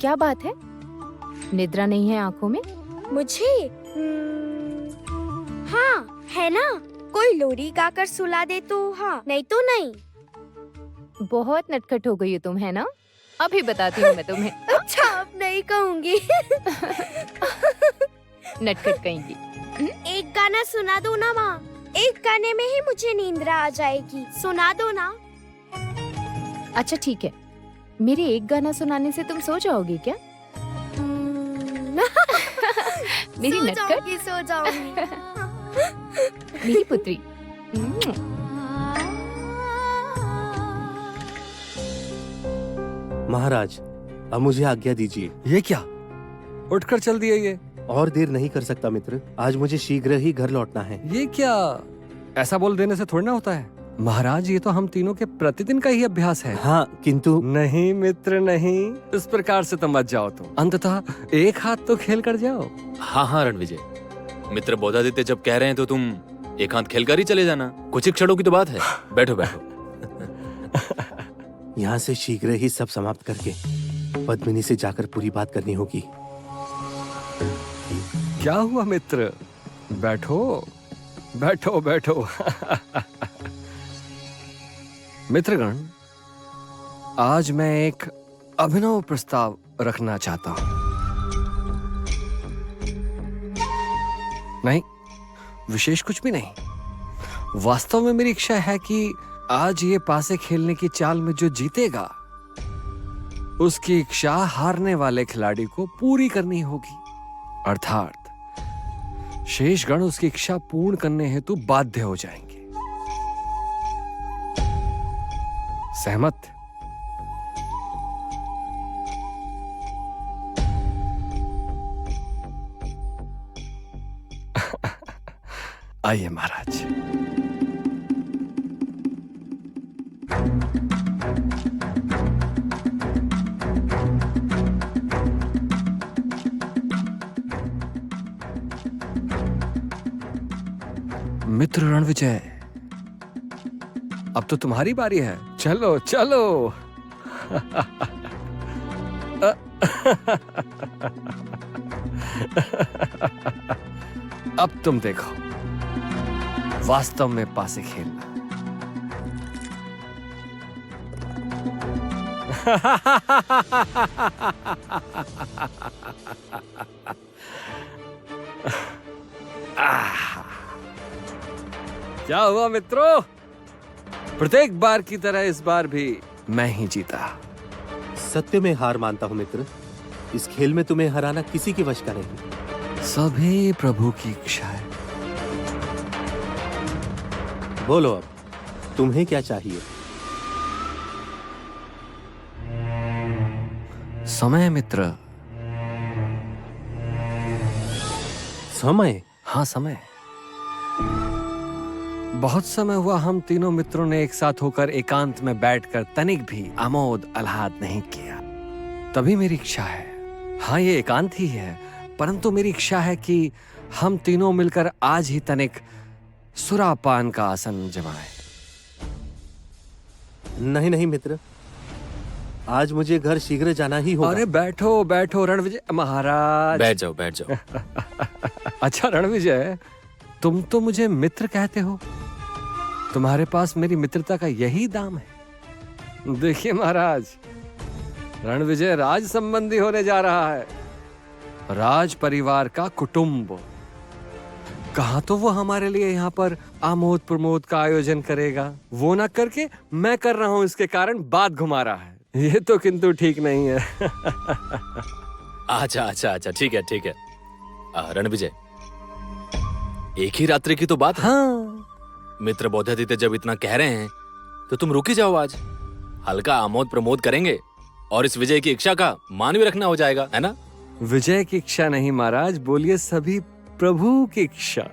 क्या बात है? निद्रा नहीं है आंखों में? मुझे हाँ है ना, कोई लोरी गाकर सुला दे तो हाँ, नहीं तो नहीं। बहुत नटखट हो गई हो तुम, है ना? अभी बताती हूँ मैं तुम्हें। अच्छा, अब नहीं कहूँगी। नटखट कहेंगी। एक गाना सुना दो ना माँ, एक गाने में ही मुझे नींद आ जाएगी, सुना दो ना। अच्छा ठीक है, मेरे एक गाना सुनाने से तुम सो जाओगी क्या? मेरी नटखट, सो जाऊंगी। मेरी पुत्री। महाराज, अब मुझे आज्ञा दीजिए। ये क्या, उठकर चल दिए ये? और देर नहीं कर सकता मित्र, आज मुझे शीघ्र ही घर लौटना है। ये क्या, ऐसा बोल देने से थोड़ी ना होता है महाराज, ये तो हम तीनों के प्रतिदिन का ही अभ्यास है। हाँ, किंतु नहीं मित्र नहीं, इस प्रकार से तो मत जाओ तुम, अंततः एक हाथ तो खेल कर जाओ। हाँ रणविजय, मित्र बोधादित्य जब कह रहे हैं तो तुम एक हाथ खेलकर ही चले जाना, कुछ ही क्षणों की तो बात है। बैठो बैठो। यहाँ से शीघ्र ही सब समाप्त करके पद्मिनी से जाकर पूरी बात करनी होगी। क्या हुआ मित्र, बैठो बैठो बैठो। मित्रगण, आज मैं एक अभिनव प्रस्ताव रखना चाहता हूं। नहीं, विशेष कुछ भी नहीं, वास्तव में मेरी इच्छा है कि आज ये पासे खेलने की चाल में जो जीतेगा उसकी इच्छा हारने वाले खिलाड़ी को पूरी करनी होगी, अर्थात शेष गण उसकी इच्छा पूर्ण करने हेतु बाध्य हो जाएंगे। सहमत? आइए महाराज। मित्र रणविजय, अब तो तुम्हारी बारी है, चलो चलो। अब तुम देखो वास्तव में पासे खेलना। क्या हुआ मित्रों, प्रत्येक बार की तरह इस बार भी मैं ही जीता। सत्य में हार मानता हूँ मित्र, इस खेल में तुम्हें हराना किसी के वश का नहीं। सभी प्रभु की इच्छा है। बोलो अब, तुम्हें क्या चाहिए? समय मित्र। समय? हाँ समय। बहुत समय हुआ हम तीनों मित्रों ने एक साथ होकर एकांत में बैठकर तनिक भी आमोद आह्लाद नहीं किया। तभी मेरी इच्छा है, हाँ ये एकांत ही है, परंतु मेरी इच्छा है कि हम तीनों मिलकर आज ही तनिक सुरापान का आसन जमाएं। नहीं नहीं मित्र, आज मुझे घर शीघ्र जाना ही होगा। अरे बैठो बैठो रणविजय महाराज। बैठ जाओ बैठ जाओ। अच्छा रणविजय, तुम तो मुझे मित्र कहते हो, तुम्हारे पास मेरी मित्रता का यही दाम है। देखिए महाराज, रणविजय राज संबंधी होने जा रहा है, राज परिवार का कुटुंब। कहा तो वो हमारे लिए यहाँ पर आमोद प्रमोद का आयोजन करेगा, वो ना करके मैं कर रहा हूं, इसके कारण बात घुमा रहा है। ये तो किंतु ठीक नहीं है। अच्छा अच्छा अच्छा, ठीक है ठीक है। रणविजय, एक ही रात्रि की तो बात है। हाँ मित्र बोधादित्य जब इतना कह रहे हैं तो तुम रुक ही जाओ, आज हल्का आमोद प्रमोद करेंगे और इस विजय की इच्छा का मान भी रखना हो जाएगा, है ना? विजय की इच्छा नहीं महाराज, बोलिए सभी प्रभु की इच्छा।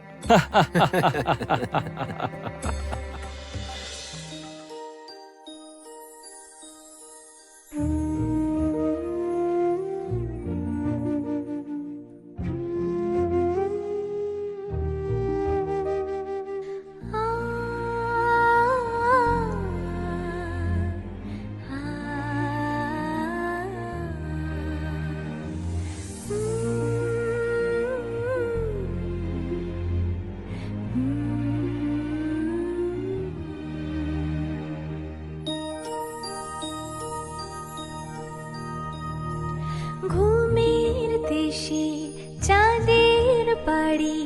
চাঁদের বাড়ি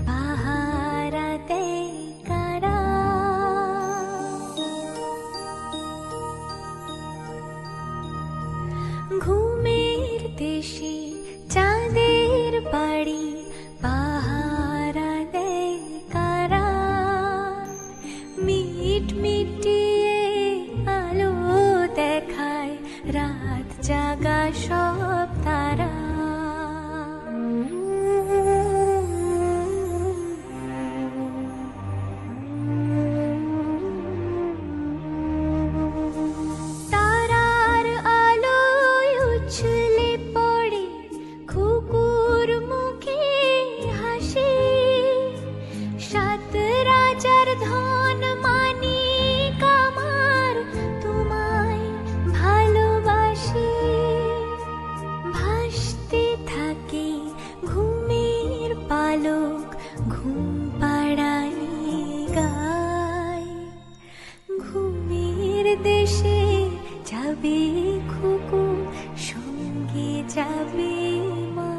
পাহারাতে কারা ঘুমের দেশে চাঁদের বাড়ি পাহারা দেয় কারা মিট মিটিয়ে আলো দেখায় রাত জাগা সব তারা তারার আলোয় উছলে পড়ে কুকুর মুখে হাসি সাত রাজার ধন মানিক আমার তোমায় ভালোবাসি ভাসতে থাকে ঘুমের পালক ঘুম পাড়ানি গায় ঘুমের দেশে যাবে খুকু সঙ্গে যাবে মা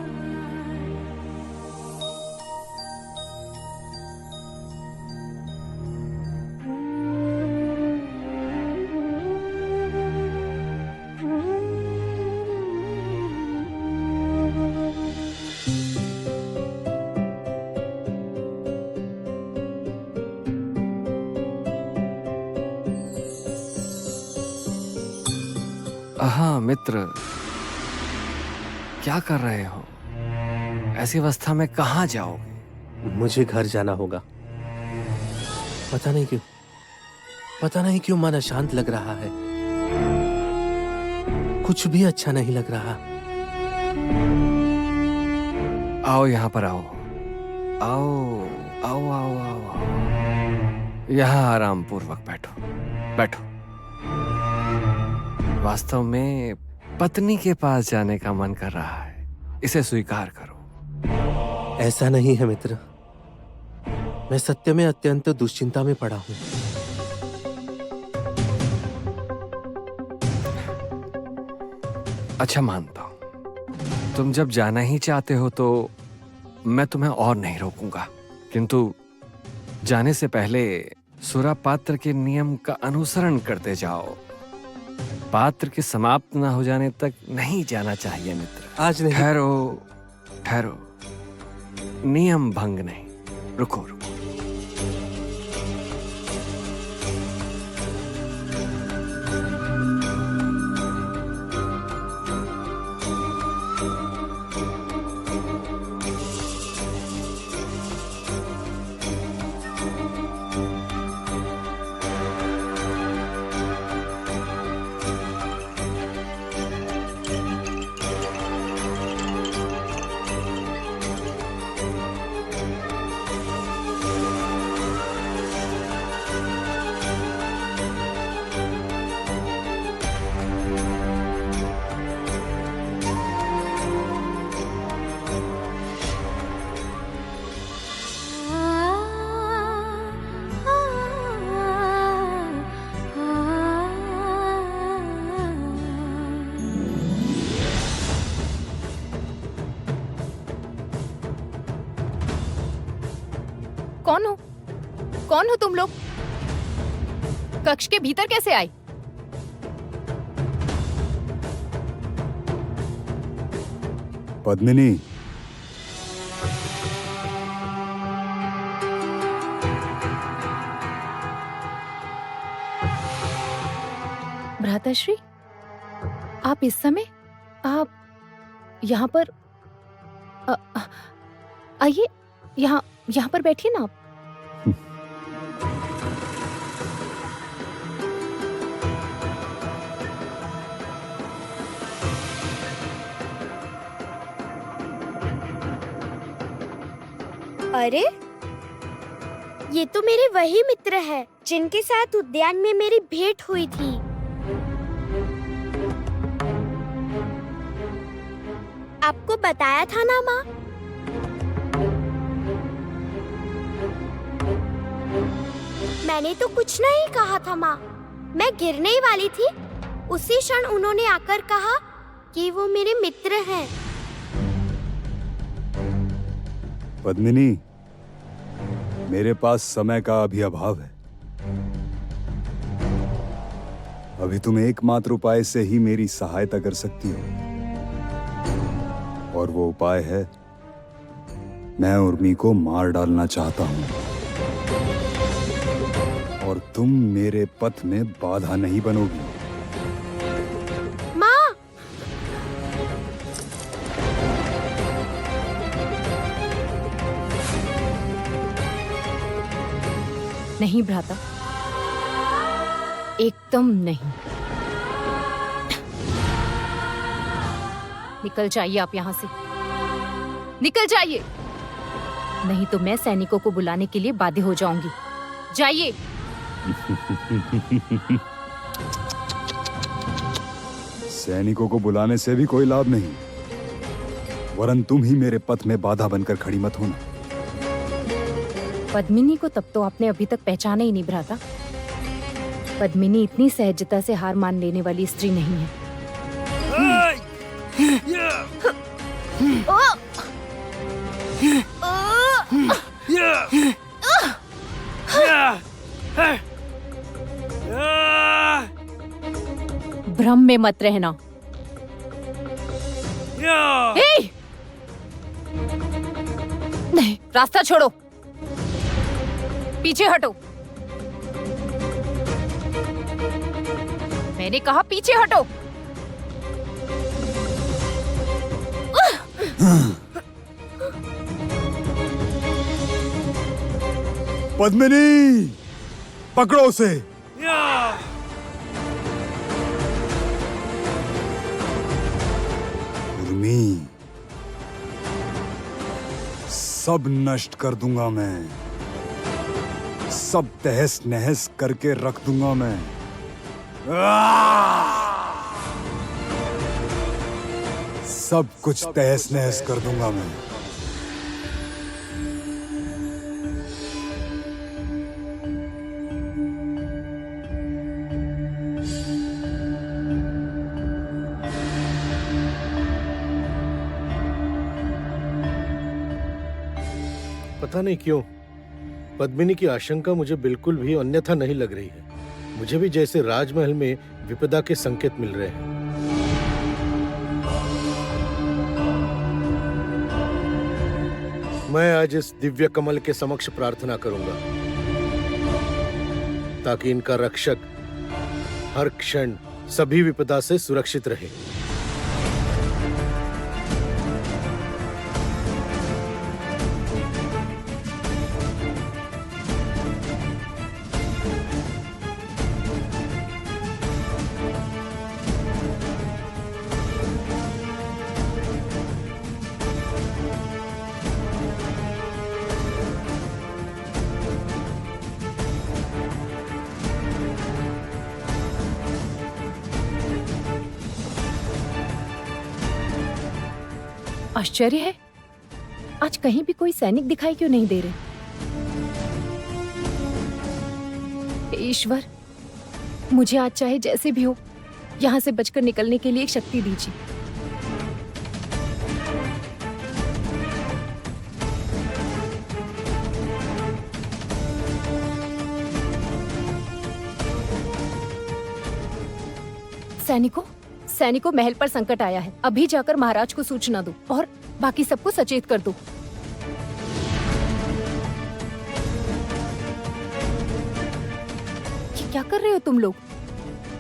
हाँ मित्र, क्या कर रहे हो? ऐसी अवस्था में कहाँ जाओगे? मुझे घर जाना होगा। पता नहीं क्यों मन अशांत लग रहा है। कुछ भी अच्छा नहीं लग रहा। आओ यहाँ पर आओ। आओ आओ आओ आओ, आओ। यहाँ आराम पूर्वक बैठो बैठो। वास्तव में पत्नी के पास जाने का मन कर रहा है, इसे स्वीकार करो। ऐसा नहीं है मित्र, मैं सत्य में अत्यंत दुश्चिंता में पड़ा हूं। अच्छा मानता हूं, तुम जब जाना ही चाहते हो तो मैं तुम्हें और नहीं रोकूंगा, किंतु जाने से पहले सुरा पात्र के नियम का अनुसरण करते जाओ। पात्र के समाप्त न हो जाने तक नहीं जाना चाहिए मित्र। आज नहीं। ठहरो ठहरो, नियम भंग नहीं। रुको रुको। कौन हो तुम लोग? कक्ष के भीतर कैसे आए? पद्मिनी, भ्राताश्री, आप इस समय आप यहाँ पर आइए, यहाँ पर बैठिए ना आप। अरे ये तो मेरे वही मित्र है जिनके साथ उद्यान में मेरी भेंट हुई थी। आपको बताया था ना माँ? मैंने तो कुछ नहीं कहा था माँ, मैं गिरने ही वाली थी। उसी क्षण उन्होंने आकर कहा कि वो मेरे मित्र हैं। पद्मिनी, मेरे पास समय का अभी अभाव है। अभी तुम एकमात्र उपाय से ही मेरी सहायता कर सकती हो, और वो उपाय है, मैं उर्मी को मार डालना चाहता हूं, और तुम मेरे पथ में बाधा नहीं बनोगी। माँ, नहीं भ्राता, एकदम नहीं। निकल जाइए आप यहाँ से, निकल जाइए, नहीं तो मैं सैनिकों को बुलाने के लिए बाध्य हो जाऊंगी। जाइए। सैनिकों को बुलाने से भी कोई लाभ नहीं, वरन तुम ही मेरे पथ में बाधा बनकर खड़ी मत होना। पद्मिनी को तब तो आपने अभी तक पहचाना ही नहीं भ्राता। पद्मिनी इतनी सहजता से हार मान लेने वाली स्त्री नहीं है। भ्रम में मत रहना। ए! नहीं, रास्ता छोड़ो, पीछे हटो। मैंने कहा पीछे हटो। पद्मिनी, पकड़ो उसे। उर्मी, सब नष्ट कर दूंगा मैं, सब तहस नहस करके रख दूंगा मैं। सब कुछ तहस नहस कर दूंगा मैं। पता नहीं क्यों पद्मिनी की आशंका मुझे बिल्कुल भी अन्यथा नहीं लग रही है। मुझे भी जैसे राजमहल में विपदा के संकेत मिल रहे हैं। मैं आज इस दिव्य कमल के समक्ष प्रार्थना करूंगा ताकि इनका रक्षक हर क्षण सभी विपदा से सुरक्षित रहे। आश्चर्य है, आज कहीं भी कोई सैनिक दिखाई क्यों नहीं दे रहे। हे ईश्वर, मुझे आज चाहे जैसे भी हो यहाँ से बचकर निकलने के लिए एक शक्ति दीजिए। सैनिकों, महल पर संकट आया है। अभी जाकर महाराज को सूचना दो और बाकी सबको सचेत कर दो। ये क्या कर रहे हो तुम लोग?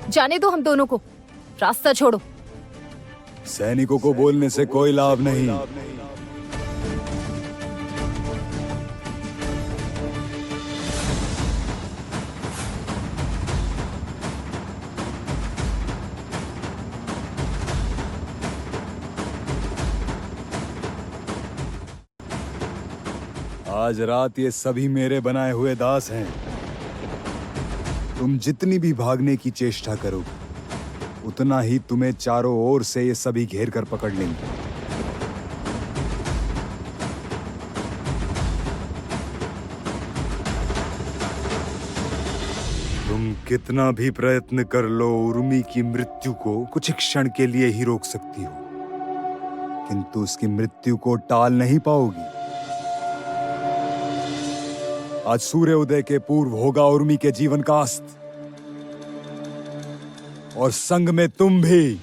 जाने दो हम दोनों को, रास्ता छोड़ो। सैनिकों को बोलने से कोई लाभ नहीं। आज रात ये सभी मेरे बनाए हुए दास हैं। तुम जितनी भी भागने की चेष्टा करोगे, उतना ही तुम्हें चारों ओर से ये सभी घेर कर पकड़ लेंगे। तुम कितना भी प्रयत्न कर लो, उर्मी की मृत्यु को कुछ क्षण के लिए ही रोक सकती हो, किंतु उसकी मृत्यु को टाल नहीं पाओगी। आज सूर्योदय के पूर्व होगा उर्मी के जीवन का अस्त, और संग में तुम भी।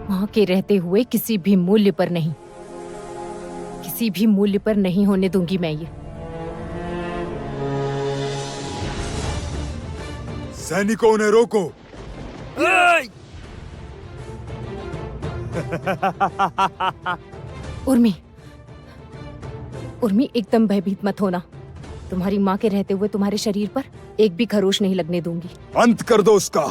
मां के रहते हुए किसी भी मूल्य पर नहीं, किसी भी मूल्य पर नहीं होने दूंगी मैं ये। सैनिकों, उन्हें रोको। उर्मी, उर्मी एकदम भयभीत मत होना। तुम्हारी माँ के रहते हुए तुम्हारे शरीर पर एक भी खरोश नहीं लगने दूंगी। अंत कर दो उसका।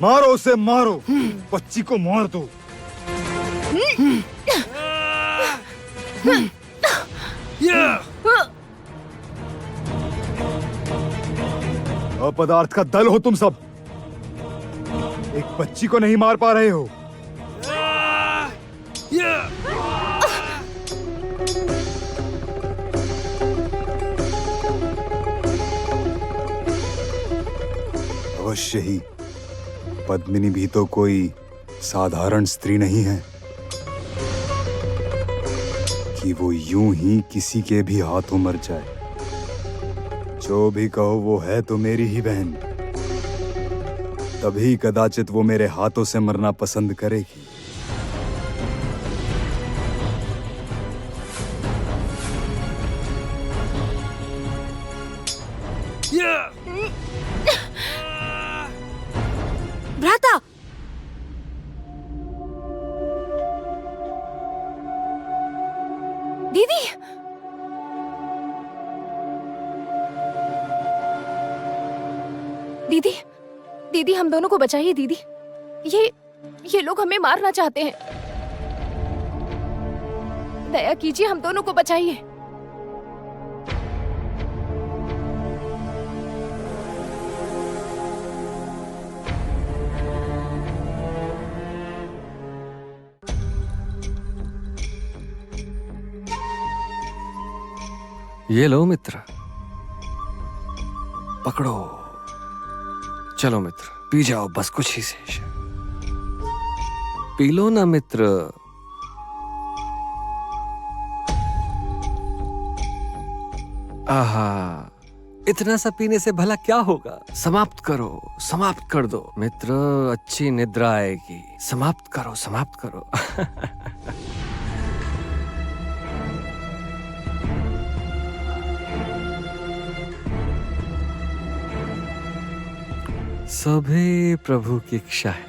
मारो उसे, मारो, बच्ची को मार दो। अपदार्थ का दल हो तुम सब, एक बच्ची को नहीं मार पा रहे हो। अवश्य ही पद्मिनी भी तो कोई साधारण स्त्री नहीं है कि वो यूं ही किसी के भी हाथों मर जाए। जो भी कहो वो है तो मेरी ही बहन, तभी कदाचित वो मेरे हाथों से मरना पसंद करेगी। भ्राता, दीदी, दीदी, दीदी, हम दोनों को बचाइए दीदी। ये लोग हमें मारना चाहते हैं। दया कीजिए, हम दोनों को बचाइए। ये लो मित्र, पकड़ो। चलो मित्र, पी जाओ, बस कुछ ही शेष है। पी लो ना मित्र। आहा, इतना सा पीने से भला क्या होगा? समाप्त करो, समाप्त कर दो मित्र, अच्छी निद्रा आएगी। समाप्त करो, समाप्त करो। सभी प्रभु की इच्छा है।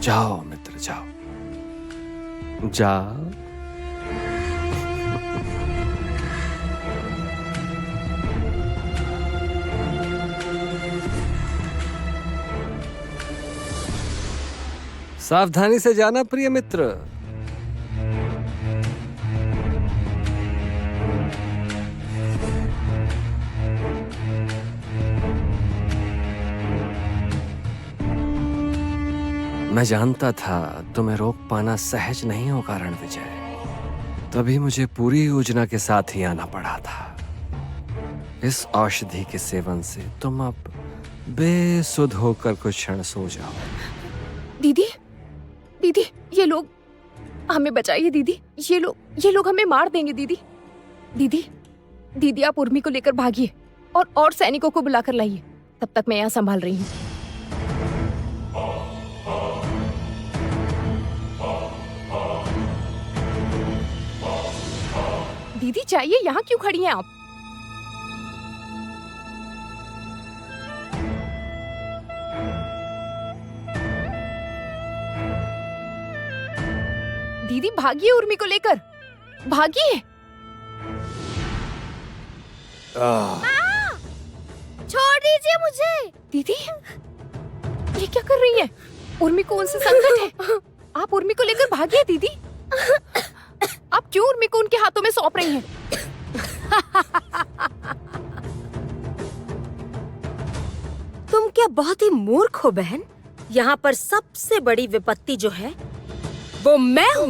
जाओ मित्र, जाओ, जाओ। सावधानी से जाना प्रिय मित्र। मैं जानता था तुम्हें रोक पाना सहज नहीं होगा रणविजय, तभी मुझे पूरी योजना के साथ ही आना पड़ा था। इस औषधि के सेवन से तुम अब बेसुध होकर कुछ क्षण सो जाओ। दीदी, दीदी, ये लोग हमें बचाइए दीदी। ये लोग हमें मार देंगे दीदी। दीदी, दीदी, आप उर्मी को लेकर भागिए और सैनिकों को बुलाकर लाइए। तब तक मैं यहाँ संभाल रही हूँ। दीदी, चाहिए, यहाँ क्यों खड़ी हैं आप? दीदी, भागिए उर्मी को लेकर, भागिए। छोड़ दीजिए मुझे। दीदी ये क्या कर रही है? उर्मी को उनसे संकट है। आप उर्मी को लेकर भागिए दीदी। आप क्यों उर्मी को उनके हाथों में सौंप रही हैं? तुम क्या बहुत ही मूर्ख हो बहन? यहाँ पर सबसे बड़ी विपत्ति जो है वो मैं हूँ।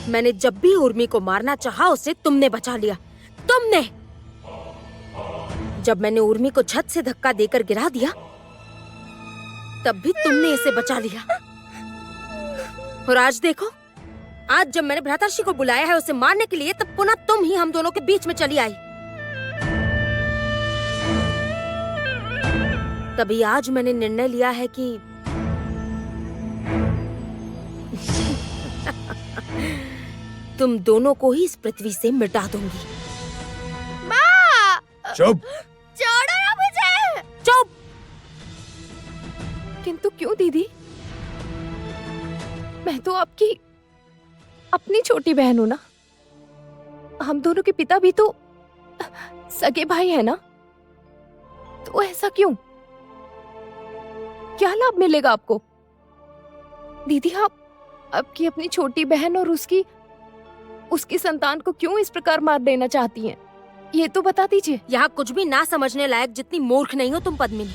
मैंने जब भी उर्मी को मारना चाहा उसे तुमने बचा लिया। तुमने जब मैंने उर्मी को छत से धक्का देकर गिरा दिया तब भी तुमने इसे बचा लिया। और आज देखो, आज जब मैंने भ्राताश्री को बुलाया है उसे मारने के लिए, तब पुनः तुम ही हम दोनों के बीच में चली आई। तभी आज मैंने निर्णय लिया है कि तुम दोनों को ही इस पृथ्वी से मिटा दूंगी। माँ! चुप। छोड़ो ना मुझे। चुप। किंतु क्यों दीदी? मैं तो आपकी अपनी छोटी बहन हूं ना। हम दोनों के पिता भी तो सगे भाई है ना। तो ऐसा क्यों? क्या लाभ मिलेगा आपको? दीदी आप आपकी अपनी छोटी बहन और उसकी संतान को क्यों इस प्रकार मार देना चाहती हैं? ये तो बता दीजिए। यहाँ कुछ भी ना समझने लायक जितनी मूर्ख नहीं हो तुम पद्मिनी।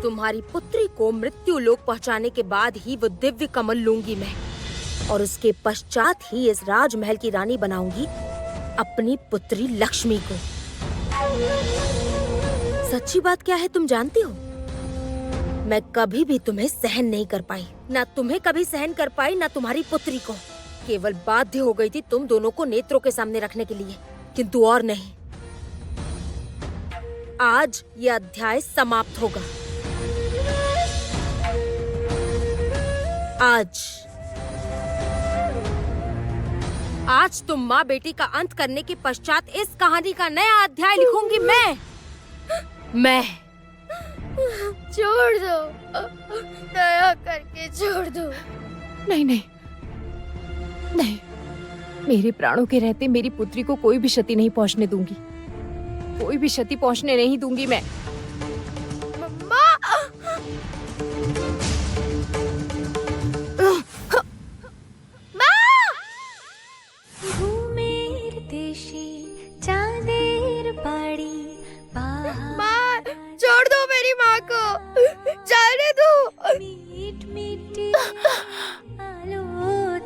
तुम्हारी पुत्री को मृत्यु लोक पहुंचाने के बाद ही वो दिव्य कमल लूंगी मैं, और उसके पश्चात ही इस राजमहल की रानी बनाऊंगी अपनी पुत्री लक्ष्मी को। सच्ची बात क्या है तुम जानती हो? मैं कभी भी तुम्हें सहन नहीं कर पाई, ना तुम्हें कभी सहन कर पाई, ना तुम्हारी पुत्री को। केवल बाध्य हो गई थी तुम दोनों को नेत्रों के सामने रखने के लिए, किंतु और नहीं। आज ये अध्याय समाप्त होगा। आज तुम माँ बेटी का अंत करने के पश्चात इस कहानी का नया अध्याय लिखूंगी मैं। छोड़ दो, दया करके छोड़ दो। नहीं नहीं नहीं, मेरे प्राणों के रहते मेरी पुत्री को कोई भी क्षति नहीं पहुंचने दूंगी। कोई भी क्षति पहुंचने नहीं दूंगी मैं। घूमेर देशे चांदेर बाड़ी माँ, छोड़ दो मेरी माँ को, जाने दो। मीठ मीठी आलो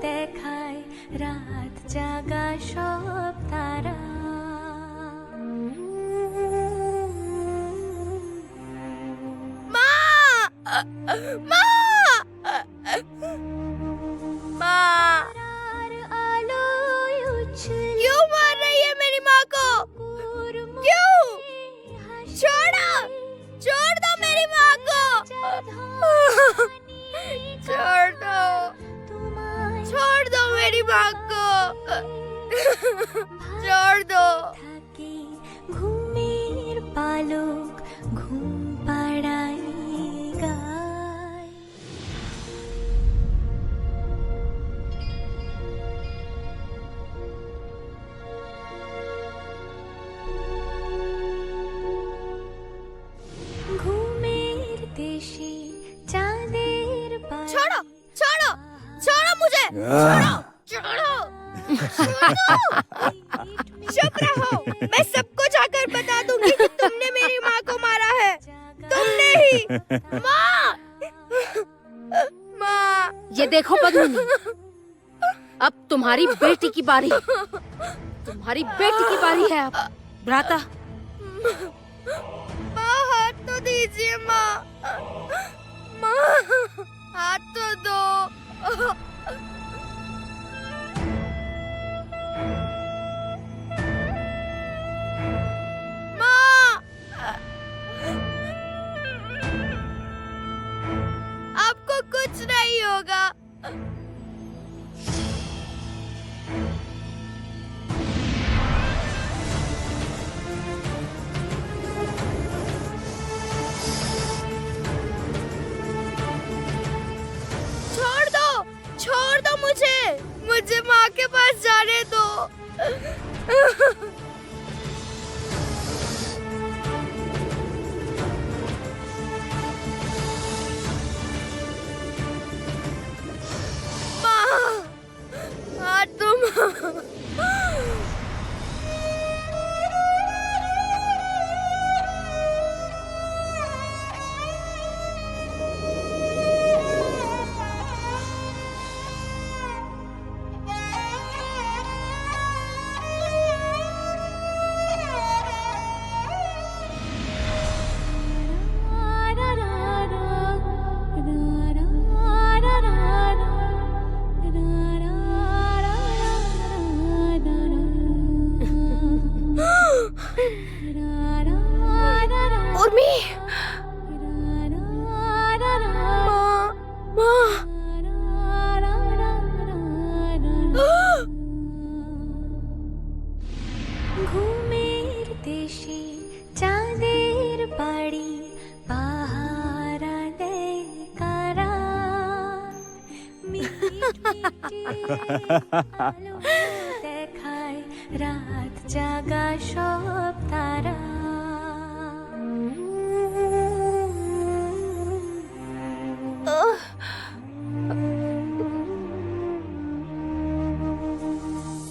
देखाय रात जागा सब तारा। क्यों मार रही है मेरी माँ को? क्यों? छोड़ दो मेरी माँ को। छोड़ दो मेरी माँ को। छोड़ दो। घूमेर पालोक घूम पड़ाई गाय। घूमेर देशे चांदेर बाड़ी। छोड़ो, छोड़ो, छोड़ो मुझे। छोड़ो। चुप रहो, मैं सबको जाकर बता दूंगी कि तुमने मेरी माँ को मारा है। तुमने ही। माँ, माँ। ये देखो पद्मिनी, अब तुम्हारी बेटी की बारी। तुम्हारी बेटी की बारी है अब। भ्राता, माँ हाथ तो दीजिए माँ। माँ हाथ तो दो। माँ, आपको कुछ नहीं होगा। के पास जाने दो। माँ, तुम उर्मी, ঘুমের দেশে চাঁদের বাড়ি পাহারালে কারা আলো দেখায় রাত জাগা সব তারা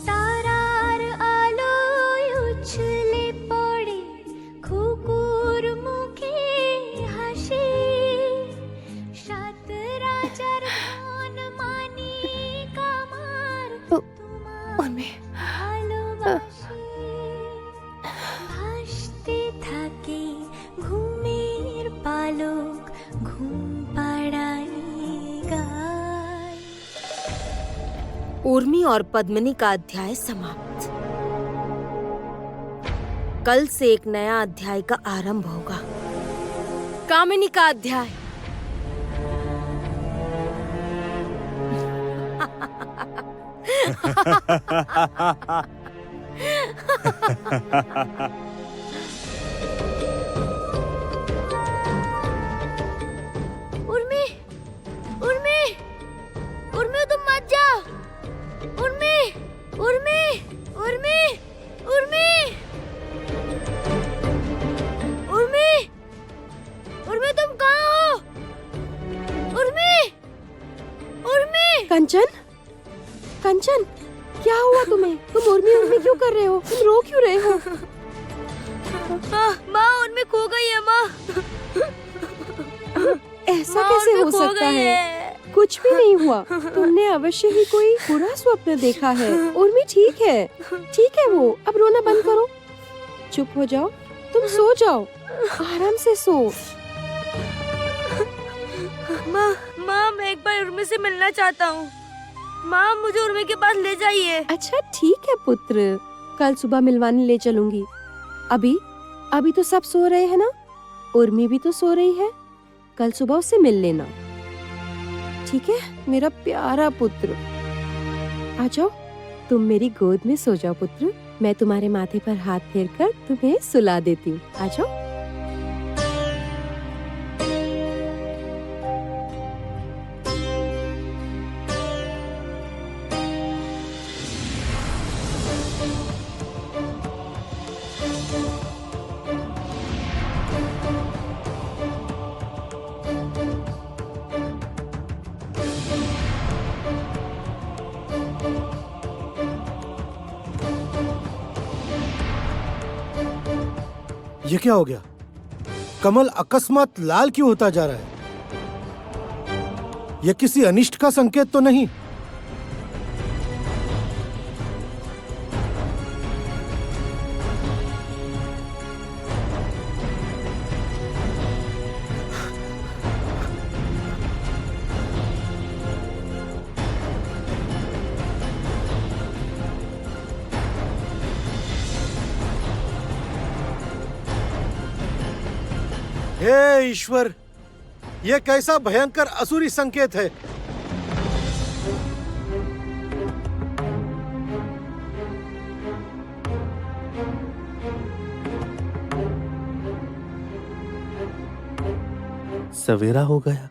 তারার আলোয় উছলে পড়ে কুকুর মুখে হাসি সাত রাজার ধন মানিক আমার उर्मी, ভালোবাসি ভাসতে থাকে ঘুমের পালক ঘুম পাড়াই গায়। उर्मी और पद्मिनी का अध्याय समाप्त। कल से एक नया अध्याय का आरंभ होगा, कामिनी का अध्याय। उर्मी, उर्मी, उर्मी तुम मत जाओ। उर्मी, उर्मी, उर्मी, उर्मी, उर्मी, उर्मी तुम कहाँ हो? उर्मी, उर्मी। कंचन, कंचन, क्या हुआ तुम्हें? तुम उर्मी उर्मी क्यों कर रहे हो? तुम रो क्यों रहे हो? माँ, उर्मी खो गई है माँ। ऐसा माँ, कैसे उर्मी हो खो सकता गई है? कुछ भी नहीं हुआ। तुमने अवश्य ही कोई बुरा स्वप्न देखा है। उर्मी ठीक है वो। अब रोना बंद करो, चुप हो जाओ, तुम सो जाओ, आराम से सो। माँ, मैं एक बार उर्मी से मिलना चाहता हूँ। माँ, मुझे उर्मी के पास ले जाइए। अच्छा ठीक है पुत्र, कल सुबह मिलवाने ले चलूंगी। अभी तो सब सो रहे हैं ना, उर्मी भी तो सो रही है। कल सुबह उससे मिल लेना, ठीक है मेरा प्यारा पुत्र। आ जाओ, तुम मेरी गोद में सो जाओ पुत्र। मैं तुम्हारे माथे पर हाथ फेरकर तुम्हें सुला देती हूँ। आ जाओ। ये क्या हो गया? कमल अकस्मात लाल क्यों होता जा रहा है? यह किसी अनिष्ट का संकेत तो नहीं? हे ईश्वर, यह कैसा भयंकर असुरी संकेत है। सवेरा हो गया,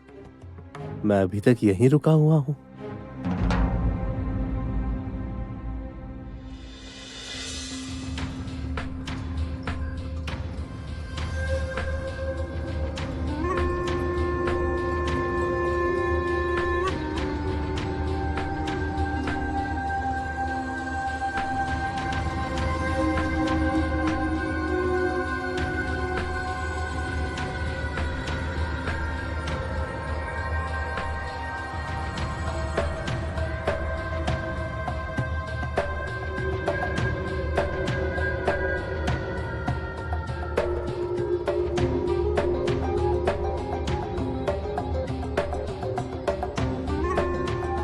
मैं अभी तक यहीं रुका हुआ हूँ।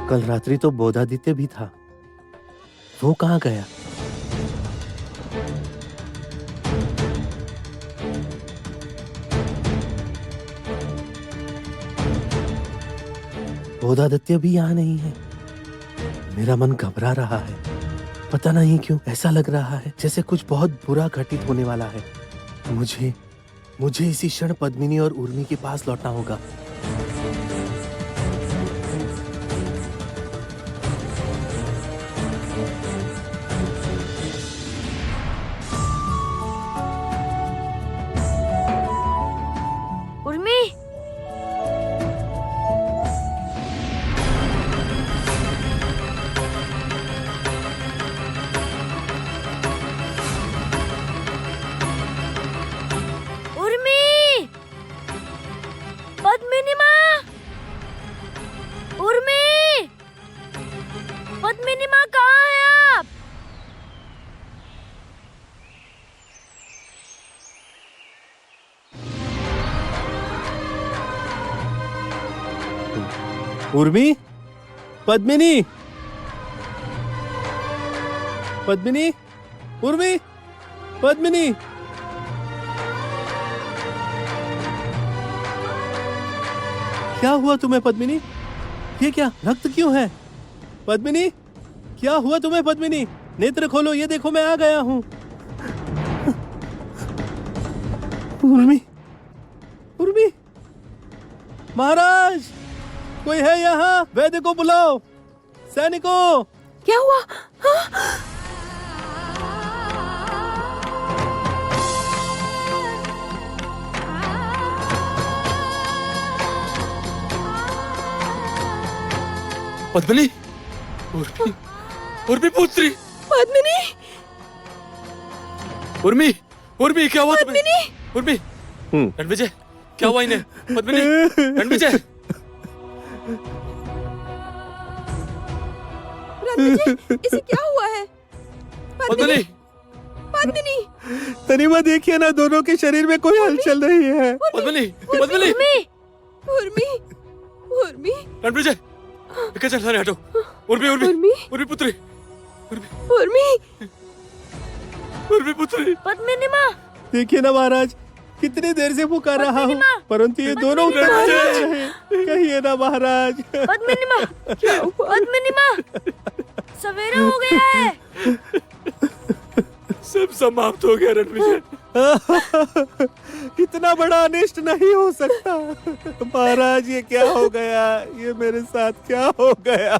कल रात्रि तो बोधादित्य भी था, वो कहाँ गया? बोधादित्य भी यहाँ नहीं है। मेरा मन घबरा रहा है, पता नहीं क्यों ऐसा लग रहा है जैसे कुछ बहुत बुरा घटित होने वाला है। मुझे इसी क्षण पद्मिनी और उर्मी के पास लौटना होगा। उर्मी, उर्मी, पद्मिनी माँ, उर्मी, पद्मिनी माँ कहाँ हैं आप? उर्मी, पद्मिनी, पद्मिनी, उर्मी, पद्मिनी। क्या हुआ तुम्हें पद्मिनी? ये क्या, रक्त क्यों है? पद्मिनी, क्या हुआ तुम्हें पद्मिनी? नेत्र खोलो, ये देखो मैं आ गया हूँ। उर्मी, उर्मी, महाराज, कोई है यहाँ? वैद्य को बुलाओ, सैनिकों। क्या हुआ? हाँ? पद्मिनी, उर्मी पुत्री, पद्मिनी, उर्मी, उर्मी क्या हुआ तुम्हें? उर्मी, रणविजय, क्या हुआ इन्हें? पद्मिनी, रणविजय, रणविजय, इसे क्या हुआ है? पद्मिनी, पद्मिनी, तनिमा देखिए ना, दोनों के शरीर में कोई हलचल नहीं है। पद्मिनी, पद्मिनी, उर्मी, उर्मी, रणविजय, लेकर चल, सारे हटो। उर्मी, उर्मी, उर्मी, उर्मी पुत्री, उर्मी, उर्मी पुत्री। पद्मिनी माँ, देखिए ना महाराज, कितनी देर से पुकार रहा हूँ, परंतु ये दोनों उत्तर नहीं दे रहे। कहिए ना महाराज। पद्मिनी माँ, क्या हुआ? पद्मिनी माँ, सवेरा हो गया है। सब समाप्त हो गया रणविजय। इतना बड़ा अनिष्ट नहीं हो सकता। महाराज, ये क्या हो गया? ये मेरे साथ क्या हो गया?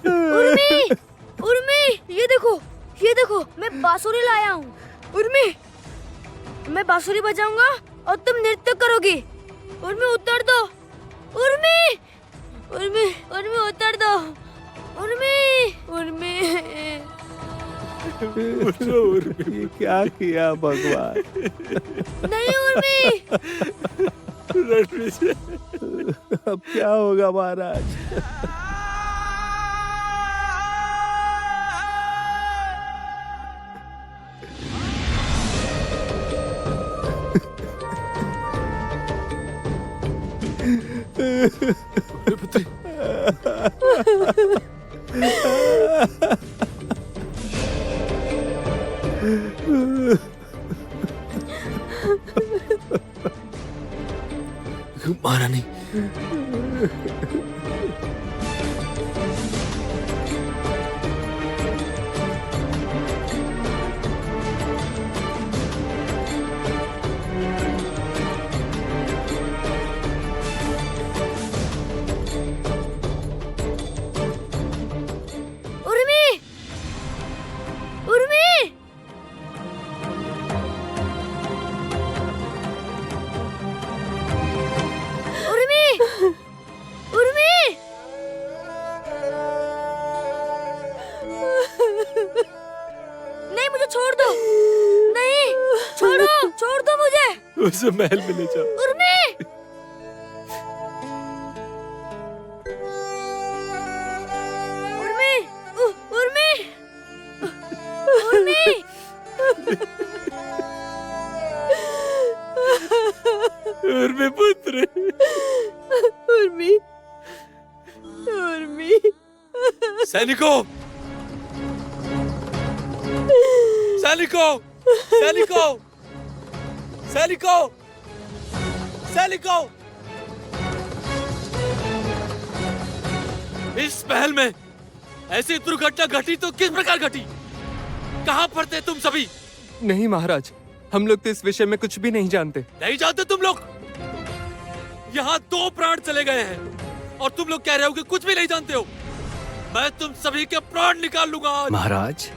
उर्मी, उर्मी, ये देखो, मैं बांसुरी लाया हूँ। उर्मी, मैं बांसुरी बजाऊंगा और तुम नृत्य करोगी। उर्मी, उतर दो। उर्मी, उर्मी, उर्मी, उतर दो। उर्मी, उर्मी। ये क्या किया भगवान? नहीं उर्मी। अब क्या होगा महाराज? पुत्री, महारानी, उर्मी, उर्मी, उर्मी, उर्मी। नहीं, मुझे छोड़ दो। नहीं, छोड़ दो मुझे। उसे महल में ले जाओ। उर्मी, उर्मी, उर्मी, उर्मी। सैनिकों, सैनिकों, सैनिकों, सैनिकों, सैनिकों, इस महल में ऐसी दुर्घटना घटी तो किस प्रकार घटी? कहां पर थे तुम सभी? नहीं महाराज, हम लोग तो इस विषय में कुछ भी नहीं जानते। नहीं जानते तुम लोग? यहाँ 2 प्राण चले गए हैं और तुम लोग कह रहे हो कि कुछ भी नहीं जानते हो। मैं तुम सभी के प्राण निकाल लूंगा आज। महाराज,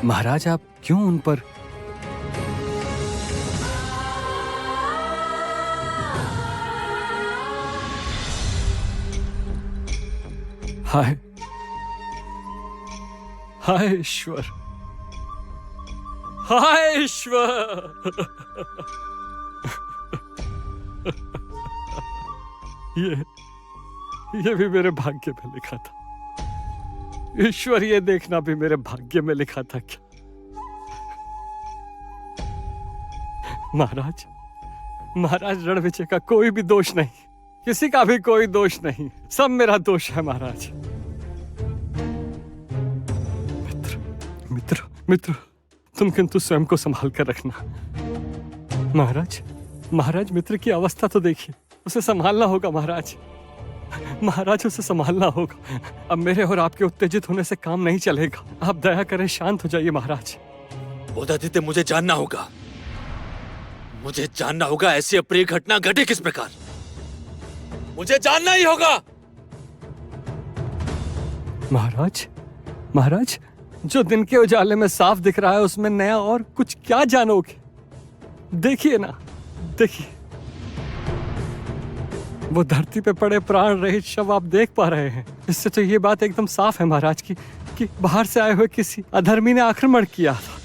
महाराज आप क्यों उन पर? हाय हाय ईश्वर, हाय ईश्वर। ये भी मेरे भाग्य में लिखा था। ईश्वर, ये देखना भी मेरे भाग्य में लिखा था क्या? महाराज, महाराज रणविजय का कोई भी दोष नहीं, किसी का भी कोई दोष नहीं, सब मेरा दोष है महाराज। मित्र, मित्र, मित्र, तुम किंतु स्वयं को संभाल कर रखना। महाराज, महाराज मित्र की अवस्था तो देखिए, उसे संभालना होगा महाराज, महाराज उसे संभालना होगा। अब मेरे और आपके उत्तेजित होने से काम नहीं चलेगा। आप दया करें, शांत हो जाइए महाराज। बोधादित्य, मुझे जानना होगा, मुझे जानना होगा ऐसी अप्रिय घटना घटे किस प्रकार। मुझे जानना ही होगा। महाराज, महाराज जो दिन के उजाले में साफ दिख रहा है उसमें नया और कुछ क्या जानोगे? देखिए ना, देखिए वो धरती पे पड़े प्राण रहित शव आप देख पा रहे हैं। इससे तो ये बात एकदम साफ है महाराज की कि बाहर से आए हुए किसी अधर्मी ने आक्रमण किया था।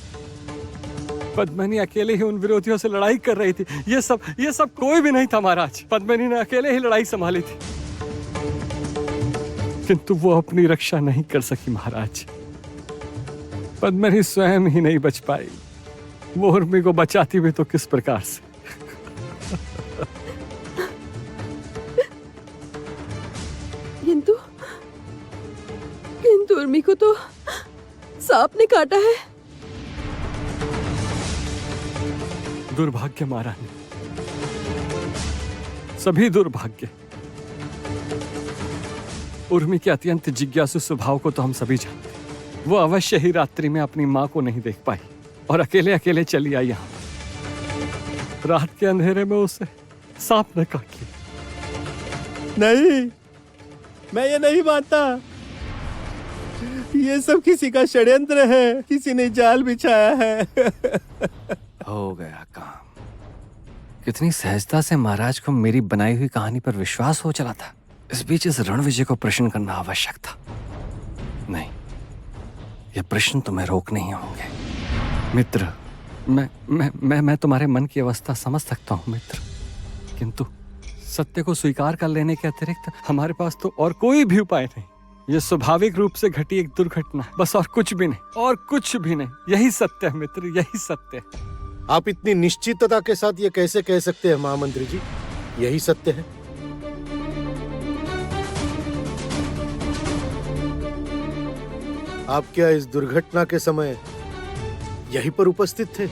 पद्मिनी अकेले ही उन विरोधियों से लड़ाई कर रही थी। ये सब कोई भी नहीं था महाराज। पद्मिनी ने अकेले ही लड़ाई संभाली थी, किंतु वो अपनी रक्षा नहीं कर सकी महाराज। पद्मिनी स्वयं ही नहीं बच पाई, वो उर्मी को बचाती हुई तो किस प्रकार से। किंतु उर्मी को तो सांप ने काटा है। दुर्भाग्य महारानी, सभी दुर्भाग्य। उर्मी के अत्यंत जिज्ञासु स्वभाव को तो हम सभी जानते। वो अवश्य ही रात्रि में अपनी मां को नहीं देख पाई और अकेले अकेले चली आई यहाँ पर। रात के अंधेरे में उसे सांप ने काट लिया। नहीं, मैं ये नहीं मानता। ये सब किसी का षड्यंत्र है, किसी ने जाल बिछाया है। हो गया काम। कितनी सहजता से महाराज को मेरी बनाई हुई कहानी पर विश्वास हो चला था। इस बीच इस रणविजय को प्रश्न करना आवश्यक था। नहीं, ये प्रश्न तुम्हें रोकने ही होंगे। मित्र, मैं तुम्हारे मन की अवस्था समझ सकता हूँ मित्र, किंतु सत्य को स्वीकार कर लेने के अतिरिक्त हमारे पास तो और कोई भी उपाय नहीं। ये स्वाभाविक रूप से घटी एक दुर्घटना, बस और कुछ भी नहीं, और कुछ भी नहीं। यही सत्य है मित्र, यही सत्य है। आप इतनी निश्चितता के साथ ये कैसे कह सकते हैं महामंत्री जी? यही सत्य है। आप क्या इस दुर्घटना के समय यहीं पर उपस्थित थे?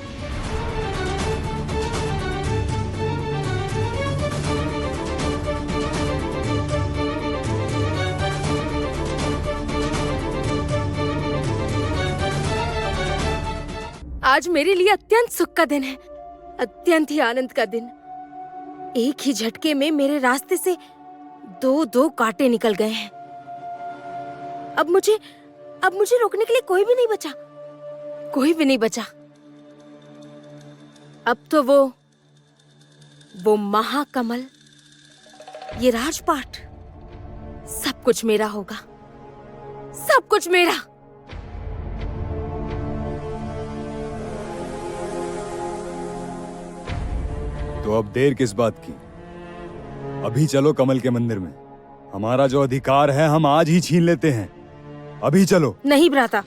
आज मेरे लिए अत्यंत सुख का दिन है, अत्यंत ही आनंद का दिन। एक ही झटके में मेरे रास्ते से 2 कांटे निकल गए हैं। अब मुझे रोकने के लिए कोई भी नहीं बचा, कोई भी नहीं बचा। अब तो वो महाकमल, ये राजपाट, सब कुछ मेरा होगा, सब कुछ मेरा। तो अब देर किस बात की? अभी चलो कमल के मंदिर में। हमारा जो अधिकार है हम आज ही छीन लेते हैं। अभी चलो। नहीं भ्राता,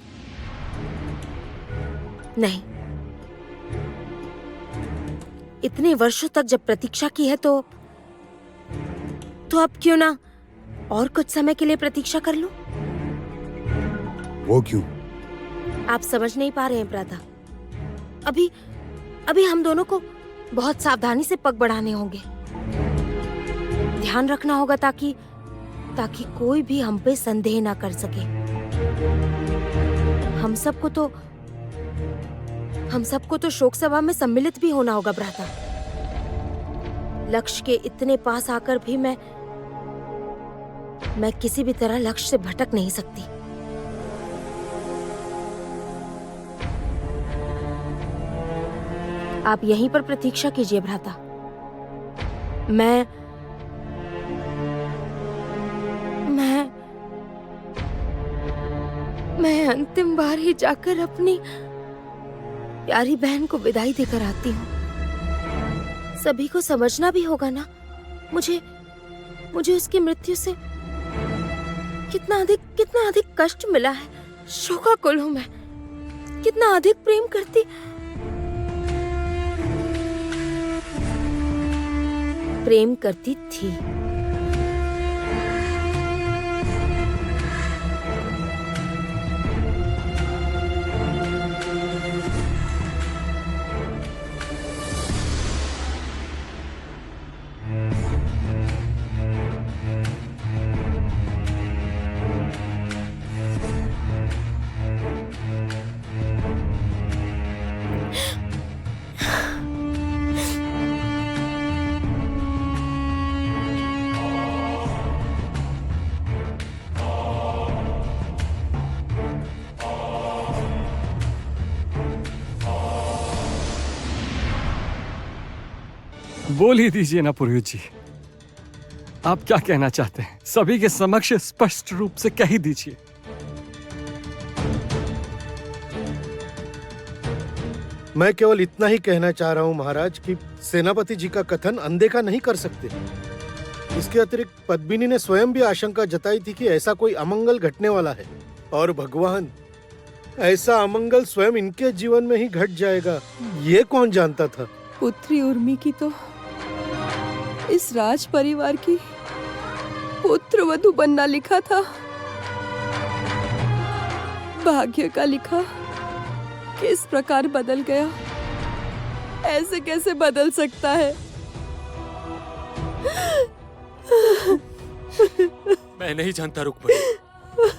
नहीं। इतने वर्षों तक जब प्रतीक्षा की है तो अब क्यों ना और कुछ समय के लिए प्रतीक्षा कर लूं? वो क्यों? आप समझ नहीं पा रहे हैं भ्राता। अभी अभी हम दोनों को बहुत सावधानी से पग बढ़ाने होंगे। ध्यान रखना होगा ताकि कोई भी हम पे संदेह ना कर सके। हम सबको तो शोक सभा में सम्मिलित भी होना होगा भ्राता। लक्ष्य के इतने पास आकर भी मैं किसी भी तरह लक्ष्य से भटक नहीं सकती। आप यहीं पर प्रतीक्षा कीजिए भ्राता। मैं अंतिम बार ही जाकर अपनी प्यारी बहन को विदाई देकर आती हूँ। सभी को समझना भी होगा ना, मुझे उसकी मृत्यु से कितना अधिक कष्ट मिला है। शोकाकुल हूँ मैं, कितना अधिक प्रेम करती थी। बोल ही दीजिए ना पुरोहित जी, आप क्या कहना चाहते हैं? सभी के समक्ष स्पष्ट रूप से कह ही दीजिए। मैं केवल इतना ही कहना चाह रहा हूँ महाराज कि सेनापति जी का कथन अनदेखा नहीं कर सकते। इसके अतिरिक्त पद्मिनी ने स्वयं भी आशंका जताई थी कि ऐसा कोई अमंगल घटने वाला है, और भगवान, ऐसा अमंगल स्वयं इनके जीवन में ही घट जाएगा, ये कौन जानता था। पुत्री उर्मी की तो इस राज परिवार की पुत्र वधू बनना लिखा था। भाग्य का लिखा किस प्रकार बदल गया, ऐसे कैसे बदल सकता है? मैं नहीं जानता रुक्मणी,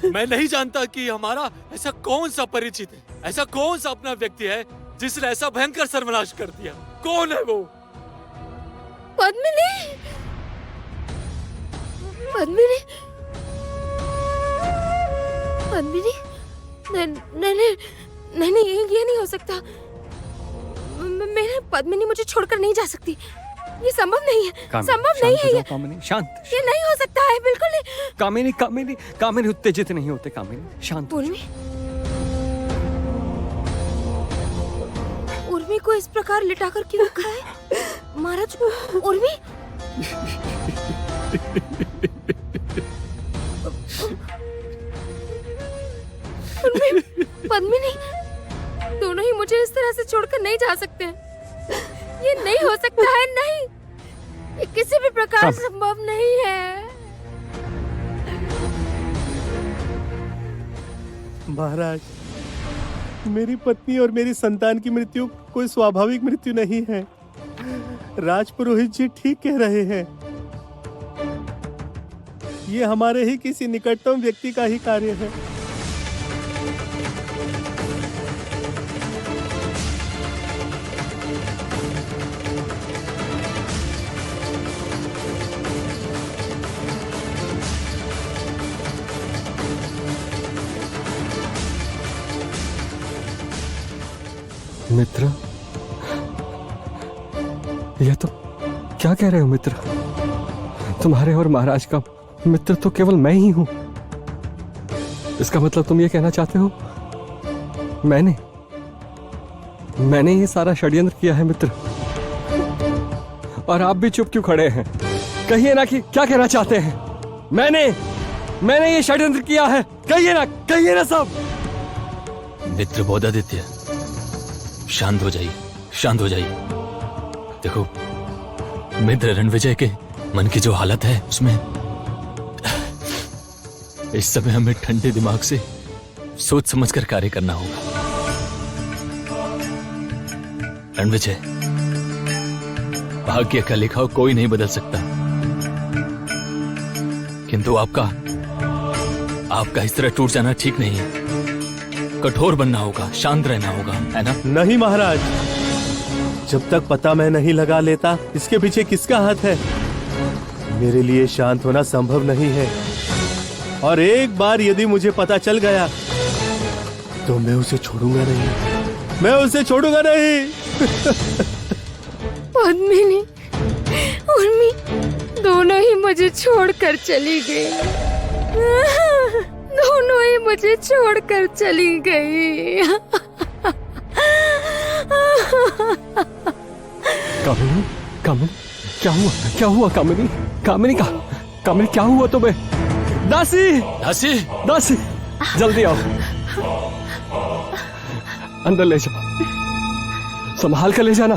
मैं नहीं जानता कि हमारा ऐसा कौन सा परिचित है, ऐसा कौन सा अपना व्यक्ति है जिसने ऐसा भयंकर सर्वनाश कर दिया। कौन है वो? पद्मिनी, पद्मिनी, पद्मिनी, नहीं, ये नहीं हो सकता। मेरे पद्मिनी मुझे छोड़कर नहीं जा सकती। ये संभव नहीं है, संभव नहीं है। कामिनी शांत, ये नहीं हो सकता है, बिल्कुल नहीं। कामिनी उत्तेजित नहीं होते। कामिनी शांत। उर्मी को इस प्रकार लिटाकर क्यों रखा है महाराज? उर्मी, पद्मिनी, दोनों ही मुझे इस तरह से छोड़कर नहीं जा सकते हैं। ये नहीं हो सकता है, नहीं, ये किसी भी प्रकार संभव नहीं है। महाराज, मेरी पत्नी और मेरी संतान की मृत्यु कोई स्वाभाविक मृत्यु नहीं है। राजपुरोहित जी ठीक कह रहे हैं। ये हमारे ही किसी निकटतम व्यक्ति का ही कार्य है। मित्र, यह तो क्या कह रहे हो मित्र? तुम्हारे और महाराज का मित्र तो केवल मैं ही हूं। इसका मतलब तुम ये कहना चाहते हो मैंने ये सारा षड्यंत्र किया है मित्र? और आप भी चुप क्यों खड़े हैं? कहिए ना कि क्या कहना चाहते हैं। मैंने ये षड्यंत्र किया है, कहिए ना सब। मित्र बोधादित्य, शांत हो जाइए, शांत हो जाइए। देखो, मित्र रणविजय के मन की जो हालत है उसमें इस समय हमें ठंडे दिमाग से सोच समझकर कार्य करना होगा। रणविजय, भाग्य का लिखा हो कोई नहीं बदल सकता, किंतु आपका इस तरह टूट जाना ठीक नहीं है। कठोर बनना होगा, शांत रहना होगा, है ना? नहीं महाराज, जब तक पता मैं नहीं लगा लेता इसके पीछे किसका हाथ है, मेरे लिए शांत होना संभव नहीं है। और एक बार यदि मुझे पता चल गया तो मैं उसे छोड़ूंगा नहीं, मैं उसे छोड़ूंगा नहीं। पद्मिनी, उर्मी दोनों ही मुझे छोड़कर चली गई। दोनों ही मुझे छोड़कर चली गई। कामिनी, कामिनी, क्या हुआ? क्या हुआ कामिनी? कामिनी का, कामिनी क्या हुआ तुम्हें? दासी, दासी, दासी, जल्दी आओ, अंदर ले जाओ, संभाल कर ले जाना,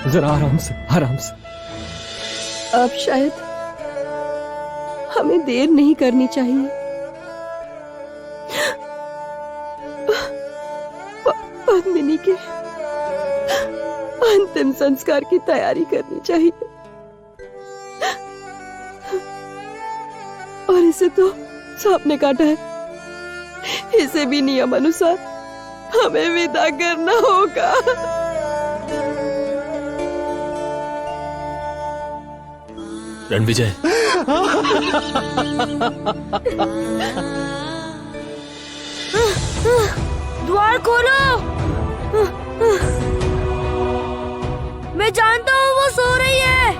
जरा आराम से, आराम से। अब शायद हमें देर नहीं करनी चाहिए। पद्मिनी के अंतिम संस्कार की तैयारी करनी चाहिए। और इसे तो सांप ने काटा है, इसे भी नियम अनुसार हमें विदा करना होगा। रणविजय, द्वार खोलो। मैं जानता हूँ वो सो रही है।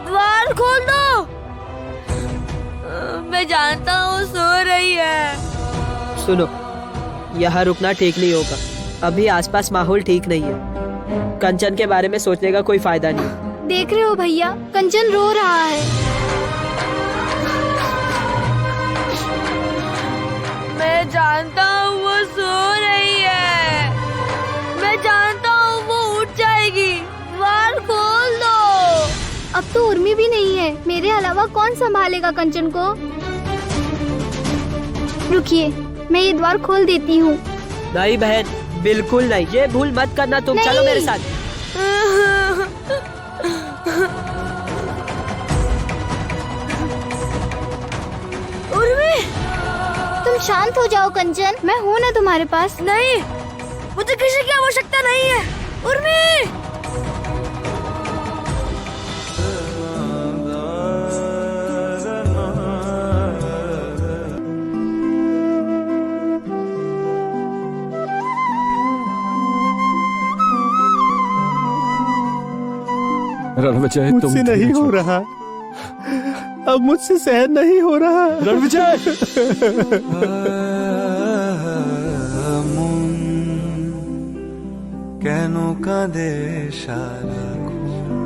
द्वार खोल दो। मैं जानता हूँ सो रही है। सुनो, यहाँ रुकना ठीक नहीं होगा। अभी आसपास माहौल ठीक नहीं है। कंचन के बारे में सोचने का कोई फायदा नहीं। देख रहे हो भैया, कंचन रो रहा है। मैं जानता हूँ वो सो रही है। मैं जानता हूँ वो उठ जाएगी। द्वार खोल दो। अब तो उर्मी भी नहीं है, मेरे अलावा कौन संभालेगा कंचन को? रुकिए, मैं ये द्वार खोल देती हूँ। नहीं बहन, बिल्कुल नहीं, ये भूल मत करना तुम। चलो मेरे साथ। उर्मी, तुम शांत हो जाओ कंचन, मैं हूँ ना तुम्हारे पास। नहीं, मुझे किसी की आवश्यकता नहीं है। उर्मी, रणविजय, तुम मुझसे नहीं हो रहा, अब मुझसे सहन नहीं हो रहा। रणविजय, কেন কাঁদে সারাক্ষণ,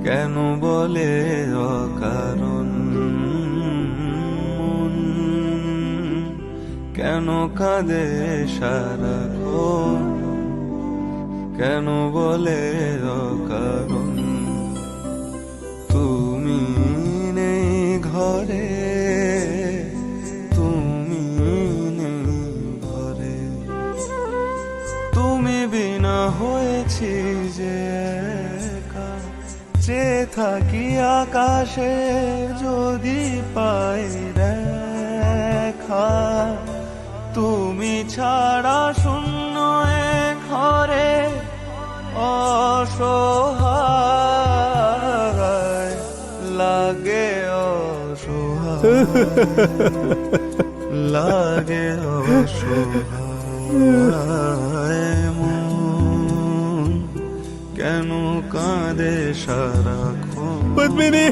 কেন বলে অকারণ, কেন কাঁদে সারাক্ষণ, কেন বলে অকারণ, তুমি নেই ঘরে, তুমি নেই ঘরে, তুমি বিনা হয়েছি যে একা, চেয়ে থাকি আকাশে যদি পাই দেখা, তুমি ছাড়া শূন্য এ ঘরে অসহায় লাগে, অসহায় লাগে, অসহায় মন কেন কাঁদে সারাক্ষণ, পদ্মিনী,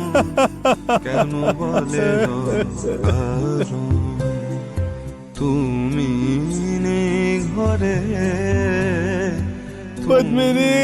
কেন বলে অকারণ, তুমি নেই ঘরে, পদ্মিনী।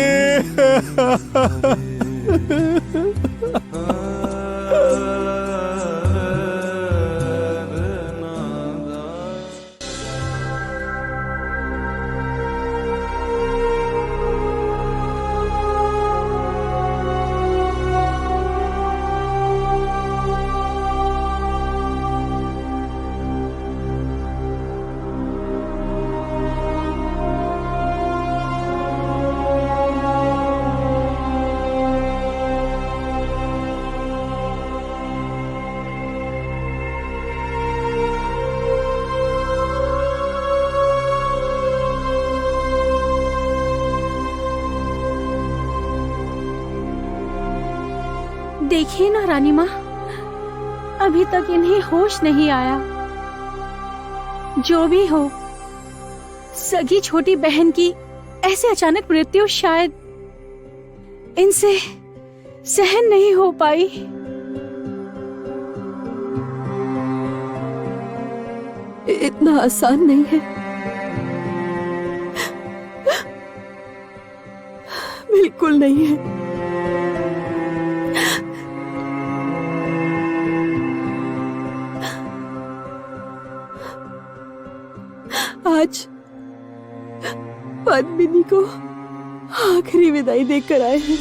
देखिए ना रानी माँ, अभी तक इन्हें होश नहीं आया। जो भी हो, सगी छोटी बहन की ऐसे अचानक मृत्यु शायद इनसे सहन नहीं हो पाई। इतना आसान नहीं है, बिल्कुल नहीं है। आज पद्मिनी को आखिरी विदाई देकर आए हैं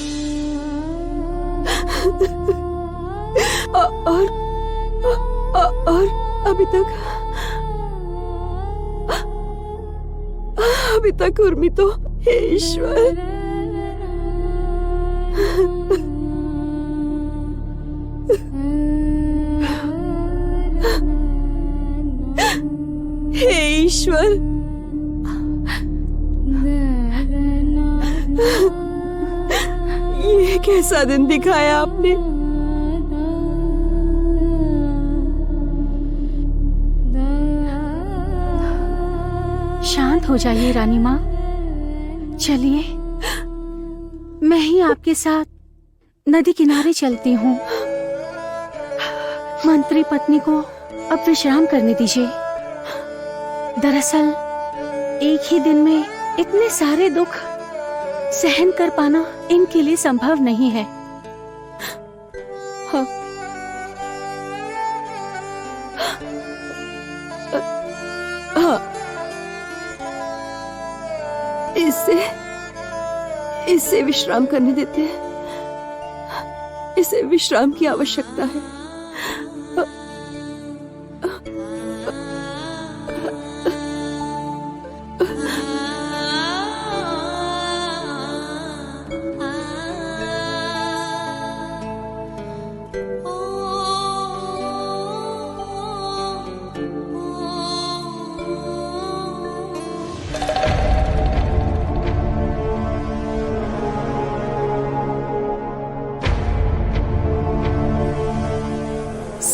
और अभी तक उर्मी तो, हे ईश्वर, हे ईश्वर, ये कैसा दिन दिखाया आपने। शांत हो जाइए रानी माँ, चलिए मैं ही आपके साथ नदी किनारे चलती हूँ। मंत्री पत्नी को अब विश्राम करने दीजिए। दरअसल एक ही दिन में इतने सारे दुख सहन कर पाना इनके लिए संभव नहीं है। हाँ। हाँ। इसे विश्राम करने देते हैं। इसे विश्राम की आवश्यकता है।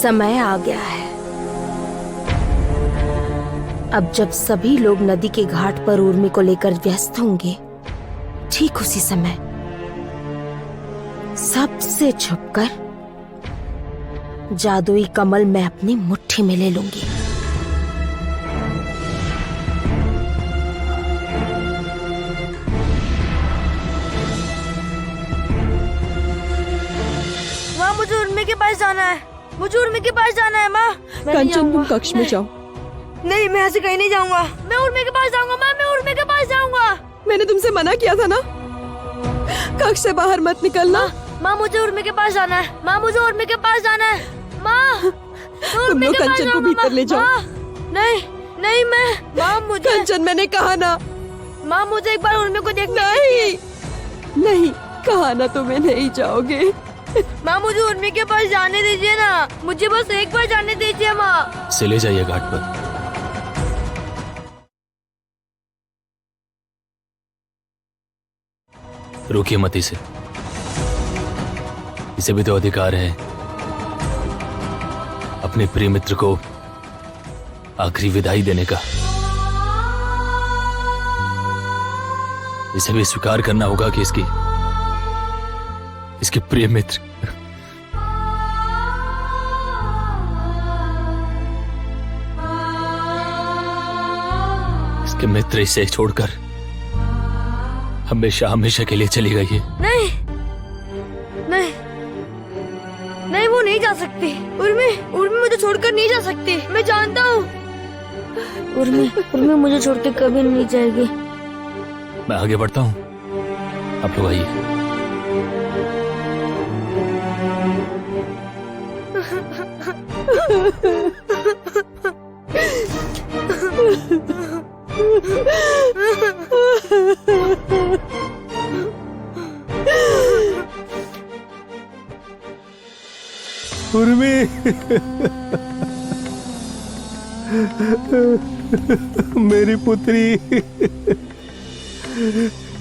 समय आ गया है। अब जब सभी लोग नदी के घाट पर उर्मी को लेकर व्यस्त होंगे, ठीक उसी समय सबसे छुपकर जादुई कमल मैं अपनी मुट्ठी में ले लूंगी। माँ, मुझे उर्मी के पास जाना है। मुझे उर्मी के पास जाना है माँ। कंचन, तुम कक्ष में जाओ। नहीं, मैं ऐसे कहीं नहीं जाऊंगा। मैं उर्मी के पास जाऊंगा माँ, मैं उर्मी के पास जाऊंगा। मैंने तुमसे मना किया था ना, कक्ष से बाहर मत निकलना। माँ, मुझे उर्मी के पास जाना है। माँ, मुझे उर्मी के पास जाना है। माँ, तुम लोग कंचन को भीतर ले जाओ। नहीं नहीं, मैं माँ, मुझे कंचन, मैंने कहा ना। माँ, मुझे एक बार उर्मी को देखना। नहीं, कहा ना तुम्हें नहीं जाओगे। माँ, मुझे उर्मी के पास जाने दीजिए ना। मुझे बस एक बार जाने दीजिए माँ। से ले जाइए घाट पर। रोकिए मत इसे। इसे भी तो अधिकार है अपने प्रिय मित्र को आखिरी विदाई देने का। इसे भी स्वीकार करना होगा कि इसके प्रिय मित्र इसके मित्र इसे छोड़कर हमेशा हमेशा के लिए चली गई है। नहीं नहीं नहीं, वो नहीं जा सकती। उर्मी मुझे छोड़कर नहीं जा सकती। मैं जानता हूँ उर्मी मुझे छोड़ के कभी नहीं जाएगी। मैं आगे बढ़ता हूँ, आप लोग आइए। उर्मी, मेरी पुत्री,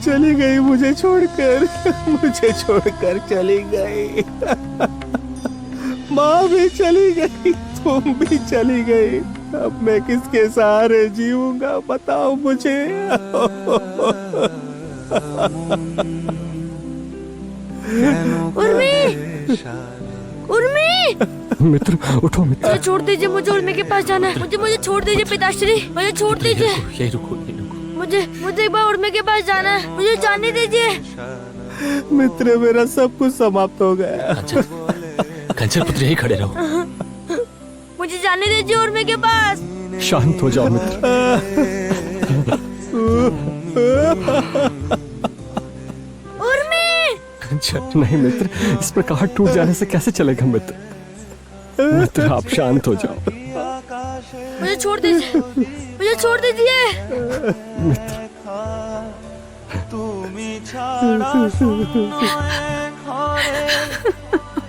चली गई मुझे छोड़कर, मुझे छोड़कर चली गई। माँ भी चली गई, तुम भी चली गई। अब मैं किसके सहारे जीऊंगा बताओ मुझे। उर्मी, उर्मी, मित्र उठो मित्र। मुझे छोड़ दीजिए, मुझे उर्मी के पास जाना है। मुझे छोड़ दीजिए पिताश्री, मुझे छोड़ दीजिए। यही रुको, यही रुको। मुझे एक बार उर्मी के पास जाना है, मुझे जाने दीजिए। मित्र मेरा सब कुछ समाप्त हो गया। कंचन पुत्र यही खड़े रहो। मुझे जाने दीजिए उर्मी के पास। शांत हो जाओ मित्र। उर्मी, कंचन नहीं मित्र, इस प्रकार टूट जाने से कैसे चलेगा मित्र। मित्र आप शांत हो जाओ। मुझे छोड़ दीजिए, मुझे छोड़ दीजिए। मित्र তুমি ছাড়া সময় ঘরে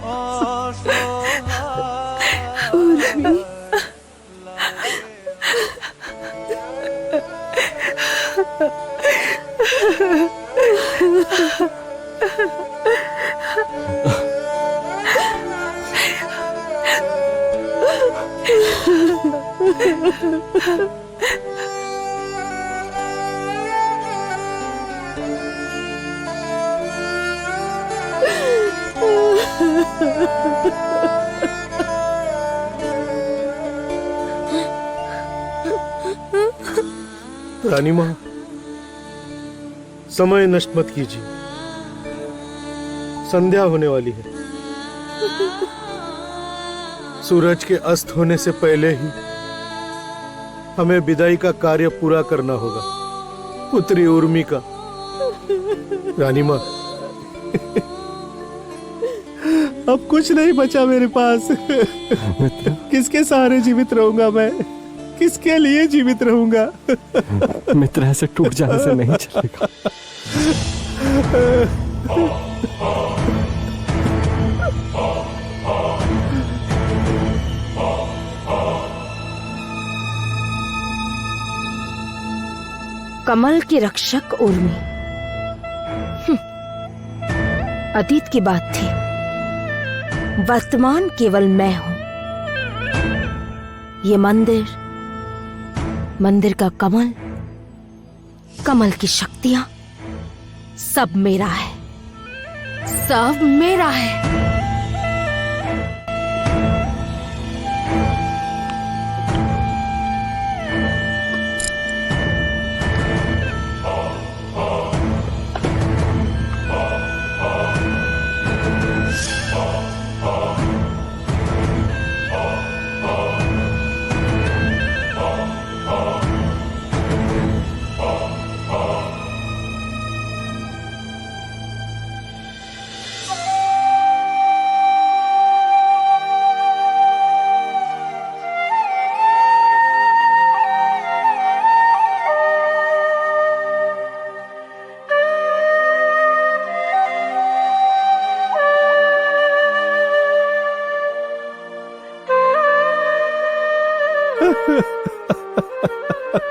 অসহায়। रानी माँ, समय नष्ट मत कीजिए, संध्या होने वाली है। सूरज के अस्त होने से पहले ही हमें विदाई का कार्य पूरा करना होगा, पुत्री उर्मी का। रानी माँ, अब कुछ नहीं बचा मेरे पास। किसके सहारे जीवित रहूंगा मैं, किसके लिए जीवित रहूंगा। मित्र ऐसे टूट जाने से नहीं चलेगा। कमल की रक्षक उर्मी। अतीत की बात थी, वर्तमान केवल मैं हूं। ये मंदिर का कमल, कमल की शक्तियां, सब मेरा है, सब मेरा है।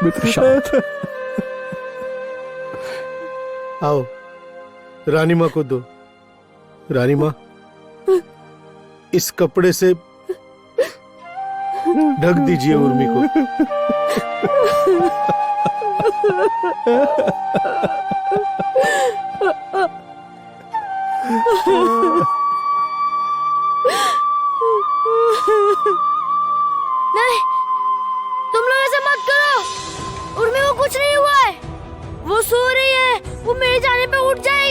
मित्र शांत। आओ, रानी माँ को दो। रानी माँ, इस कपड़े से ढक दीजिए उर्मी को। नहीं, तुम लोग ऐसा मत करो। उर्मी को कुछ नहीं हुआ है, वो सो रही है, वो मेरे जाने पे उठ जाएगी।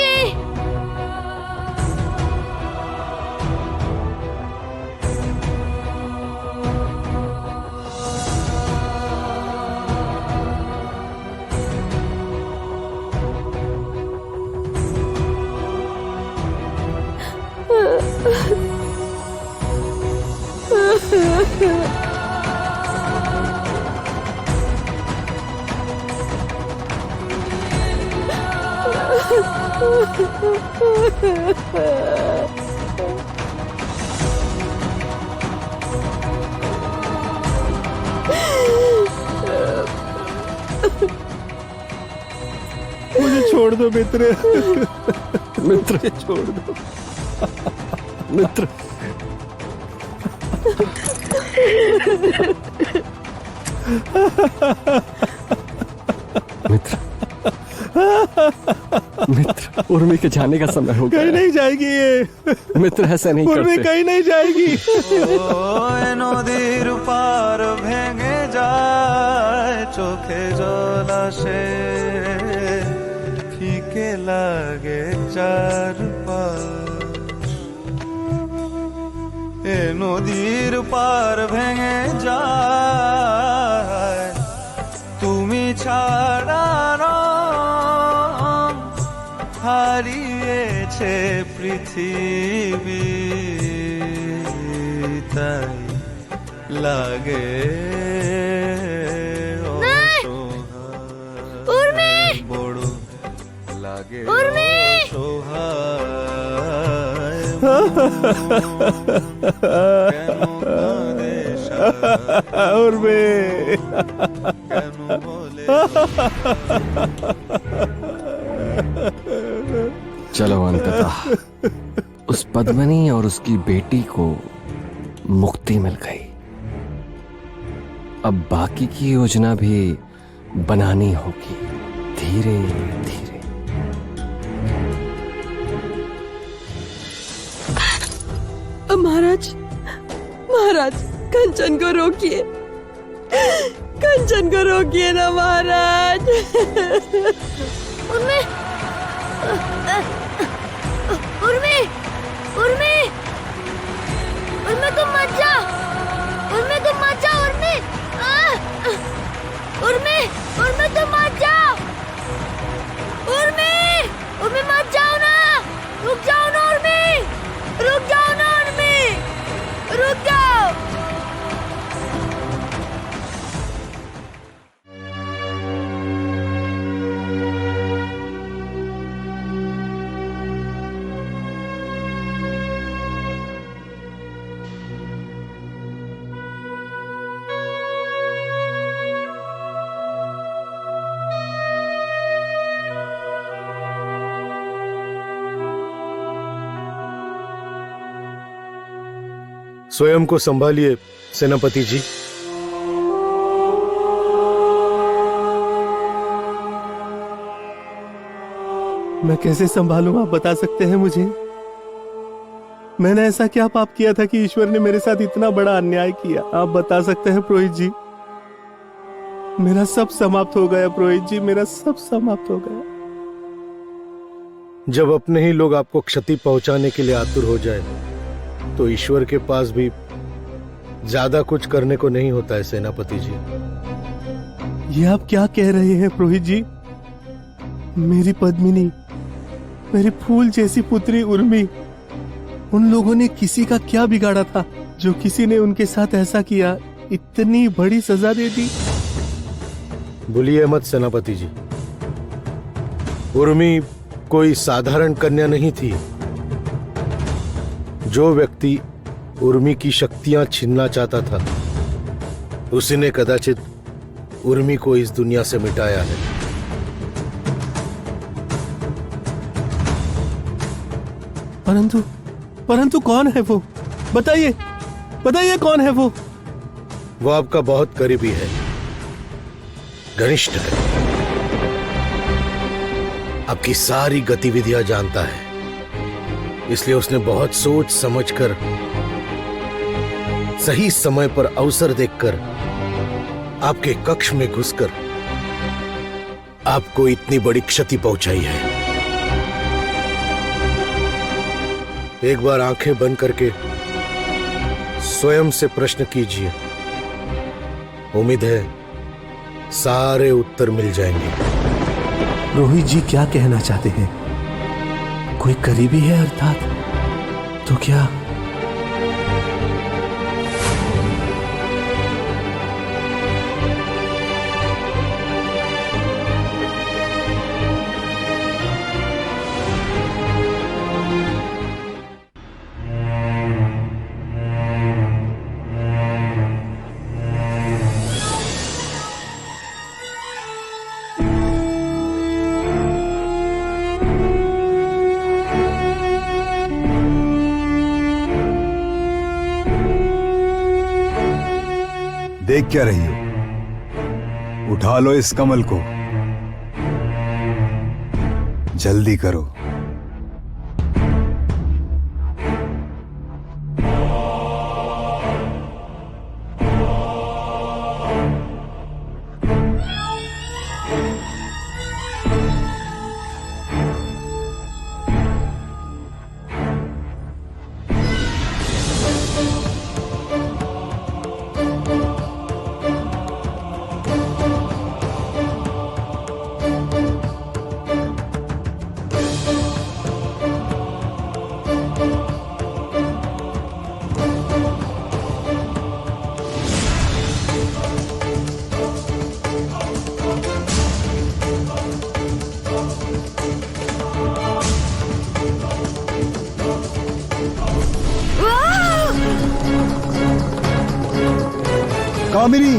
मुझे छोड़ दो मित्र। मित्र छोड़ दो मित्र। मित्र मित्र, उर्मी के जाने का समय हो गया। कहीं नहीं जाएगी ये। मित्र ऐसा नहीं उर्मी करते। कहीं नहीं जाएगी। নদীর পার ভেঙে যায় চোখে জল আসে ফিকে লাগে চারপাশ এ নদীর পার ভেঙে যায় তুমি ছাড়া হারিয়েছে পৃথিবী তাই লাগে উর্মি বড় লাগে উর্মি সোহায় কেন কাঁদে उर्मी কেন বলে चलो अंततः उस पद्मिनी और उसकी बेटी को मुक्ति मिल गई। अब बाकी की योजना भी बनानी होगी धीरे धीरे। महाराज महाराज कंचन को रोकिए, कंचन को रोकिए ना महाराज। उर्मी उर्मी उर्मी उर्मी तुम मत जाओ, उर्मी तुम मत जाओ, उर्मी उर्मी उर्मी तुम मत जाओ, उर्मी उर्मी मत जाओ ना, रुक जाओ ना उर्मी, रुक जाओ ना उर्मी, रुक जाओ। स्वयं को संभालिए सेनापति जी। मैं कैसे संभालूं, आप बता सकते हैं मुझे? मैंने ऐसा क्या पाप किया था कि ईश्वर ने मेरे साथ इतना बड़ा अन्याय किया? आप बता सकते हैं पुरोहित जी? मेरा सब समाप्त हो गया पुरोहित जी, मेरा सब समाप्त हो गया। जब अपने ही लोग आपको क्षति पहुंचाने के लिए आतुर हो जाए तो ईश्वर के पास भी ज्यादा कुछ करने को नहीं होता है सेनापति जी। ये आप क्या कह रहे हैं पुरोहित जी? मेरी पद्मिनी, मेरी फूल जैसी पुत्री उर्मी, उन लोगों ने किसी का क्या बिगाड़ा था जो किसी ने उनके साथ ऐसा किया? इतनी बड़ी सजा दे दी। भूलिए मत सेनापति जी, उर्मी कोई साधारण कन्या नहीं थी। जो व्यक्ति उर्मी की शक्तियां छीनना चाहता था उसी ने कदाचित उर्मी को इस दुनिया से मिटाया है। परंतु परंतु कौन है वो? बताइए बताइए कौन है वो? वो आपका बहुत करीबी है, घनिष्ठ है, आपकी सारी गतिविधियां जानता है। इसलिए उसने बहुत सोच समझकर सही समय पर अवसर देखकर आपके कक्ष में घुसकर आपको इतनी बड़ी क्षति पहुंचाई है। एक बार आंखें बंद करके स्वयं से प्रश्न कीजिए, उम्मीद है सारे उत्तर मिल जाएंगे। रोहित जी क्या कहना चाहते हैं? कोई करीबी है अर्थात? तो क्या देख क्या रही हो? उठा लो इस कमल को, जल्दी करो। कामिनी,